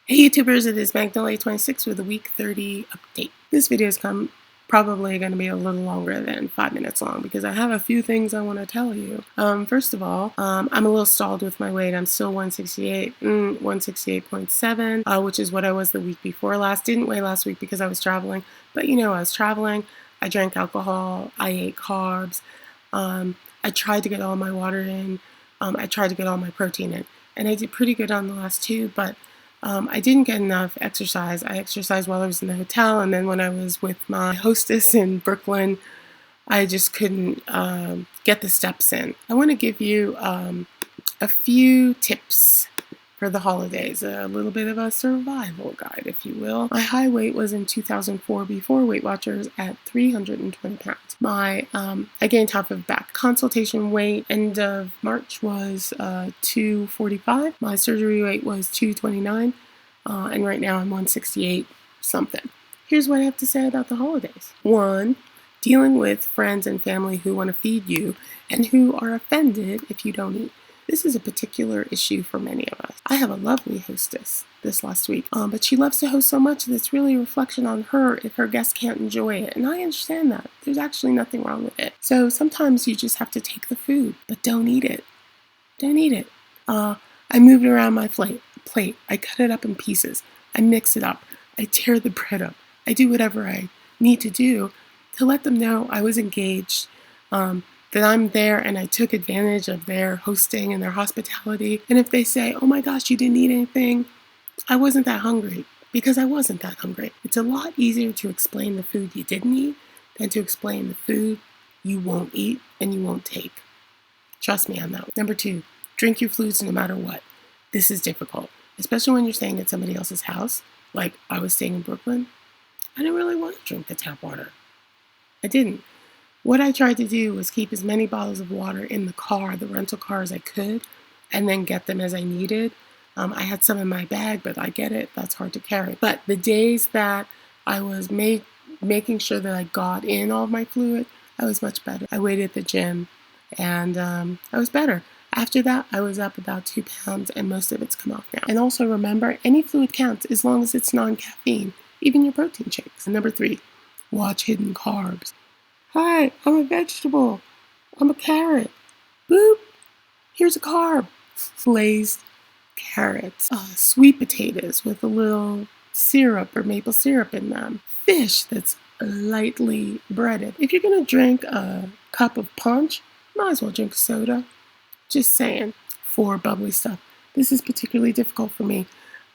Hey YouTubers, it is Magnolia26 with a week 30 update. This video is probably going to be a little longer than 5 minutes long because I have a few things I want to tell you. First of all, I'm a little stalled with my weight. I'm still 168, 168.7, which is what I was the week before last. Didn't weigh last week because I was traveling, but I was traveling. I drank alcohol. I ate carbs. I tried to get all my water in. I tried to get all my protein in, and I did pretty good on the last two, but I didn't get enough exercise. I exercised while I was in the hotel, and then when I was with my hostess in Brooklyn, I just couldn't get the steps in. I want to give you a few tips for the holidays, a little bit of a survival guide, if you will. My high weight was in 2004 before Weight Watchers at 320 pounds. I gained half of back. Consultation weight end of March was 245. My surgery weight was 229, and right now I'm 168 something. Here's what I have to say about the holidays. 1. Dealing with friends and family who want to feed you and who are offended if you don't eat. This is a particular issue for many of us. I have a lovely hostess this last week, but she loves to host so much that it's really a reflection on her if her guests can't enjoy it. And I understand that. There's actually nothing wrong with it. So sometimes you just have to take the food, but don't eat it. Don't eat it. I moved around my plate. I cut it up in pieces. I mix it up. I tear the bread up. I do whatever I need to do to let them know I was engaged, that I'm there and I took advantage of their hosting and their hospitality. And if they say, oh my gosh, you didn't eat anything, I wasn't that hungry, because I wasn't that hungry. It's a lot easier to explain the food you didn't eat than to explain the food you won't eat and you won't take. Trust me on that. Number 2, drink your fluids no matter what. This is difficult, especially when you're staying at somebody else's house. Like I was staying in Brooklyn. I didn't really want to drink the tap water. I didn't. What I tried to do was keep as many bottles of water in the car, the rental car, as I could, and then get them as I needed. I had some in my bag, but I get it, that's hard to carry. But the days that I was making sure that I got in all of my fluid, I was much better. I weighed at the gym, and I was better. After that, I was up about 2 pounds, and most of it's come off now. And also remember, any fluid counts as long as it's non-caffeine, even your protein shakes. And number 3, watch hidden carbs. Hi, I'm a vegetable. I'm a carrot. Boop. Here's a carb. Glazed carrots. Sweet potatoes with a little syrup or maple syrup in them. Fish that's lightly breaded. If you're going to drink a cup of punch, might as well drink soda. Just saying. 4, bubbly stuff. This is particularly difficult for me.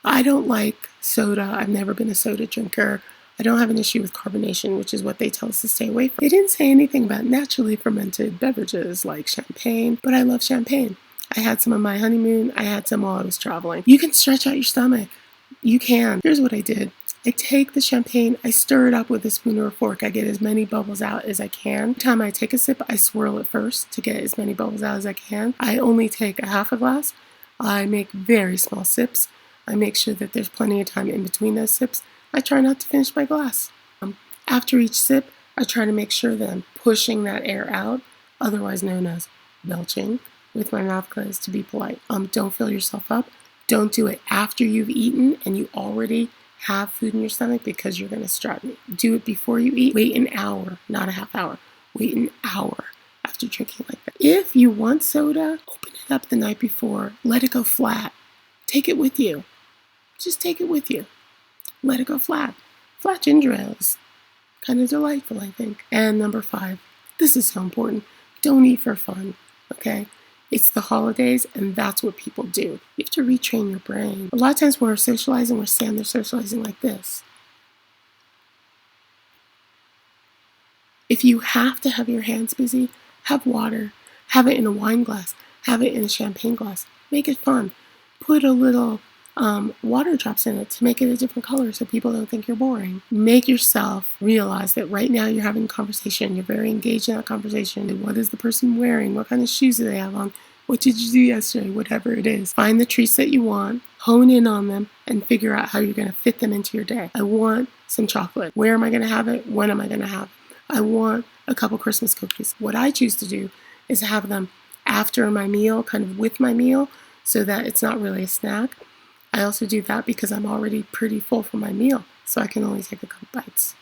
I don't like soda. I've never been a soda drinker. I don't have an issue with carbonation, which is what they tell us to stay away from. They didn't say anything about naturally fermented beverages like champagne, but I love champagne. I had some on my honeymoon. I had some while I was traveling. You can stretch out your stomach. You can. Here's what I did. I take the champagne, I stir it up with a spoon or a fork. I get as many bubbles out as I can. Every time I take a sip, I swirl it first to get as many bubbles out as I can. I only take a half a glass. I make very small sips. I make sure that there's plenty of time in between those sips. I try not to finish my glass. After each sip, I try to make sure that I'm pushing that air out, otherwise known as belching, with my mouth closed to be polite. Don't fill yourself up. Don't do it after you've eaten and you already have food in your stomach because you're going to struggle. Do it before you eat. Wait an hour, not a half hour. Wait an hour after drinking like that. If you want soda, open it up the night before. Let it go flat. Take it with you. Just take it with you. Let it go flat. Flat ginger ale is kind of delightful, I think. And number 5, this is so important. Don't eat for fun, okay? It's the holidays, and that's what people do. You have to retrain your brain. A lot of times when we're socializing, we're standing there socializing like this. If you have to have your hands busy, have water. Have it in a wine glass. Have it in a champagne glass. Make it fun. Put a little water drops in it to make it a different color so people don't think you're boring. Make yourself realize that right now you're having a conversation. You're very engaged in that conversation. What is the person wearing? What kind of shoes do they have on? What did you do yesterday? Whatever it is. Find the treats that you want, hone in on them, and figure out how you're going to fit them into your day. I want some chocolate. Where am I going to have it? When am I going to have it? I want a couple Christmas cookies. What I choose to do is have them after my meal, kind of with my meal, so that it's not really a snack. I also do that because I'm already pretty full from my meal, so I can only take a couple bites.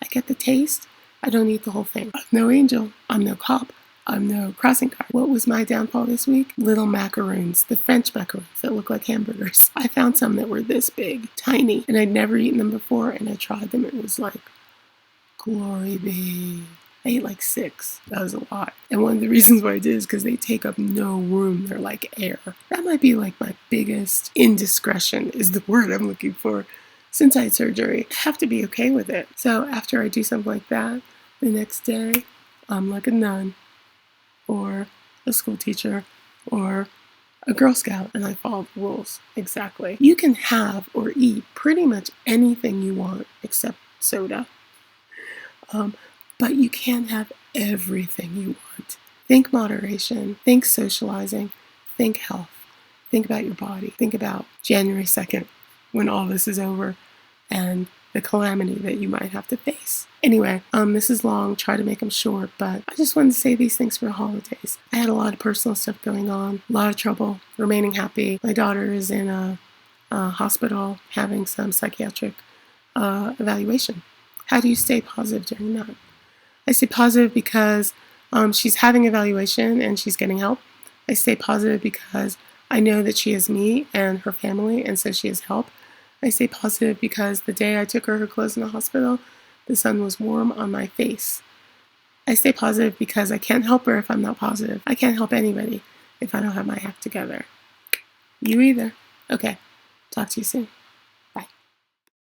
I get the taste. I don't eat the whole thing. I'm no angel. I'm no cop. I'm no crossing guard. What was my downfall this week? Little macaroons, the French macaroons that look like hamburgers. I found some that were this big, tiny, and I'd never eaten them before, and I tried them. It was like, glory be. I ate like 6. That was a lot. And one of the reasons why I did is because they take up no room. They're like air. That might be like my biggest indiscretion is the word I'm looking for. Since I had surgery, I have to be okay with it. So after I do something like that, the next day, I'm like a nun or a school teacher or a Girl Scout, and I follow the rules exactly. You can have or eat pretty much anything you want except soda. But you can't have everything you want. Think moderation, think socializing, think health, think about your body, think about January 2nd when all this is over and the calamity that you might have to face. Anyway, this is long, try to make them short, but I just wanted to say these things for the holidays. I had a lot of personal stuff going on, a lot of trouble, remaining happy. My daughter is in a hospital having some psychiatric evaluation. How do you stay positive during that? I stay positive because she's having evaluation and she's getting help. I stay positive because I know that she has me and her family, and so she has help. I stay positive because the day I took her clothes in the hospital, the sun was warm on my face. I stay positive because I can't help her if I'm not positive. I can't help anybody if I don't have my act together. You either. Okay, talk to you soon.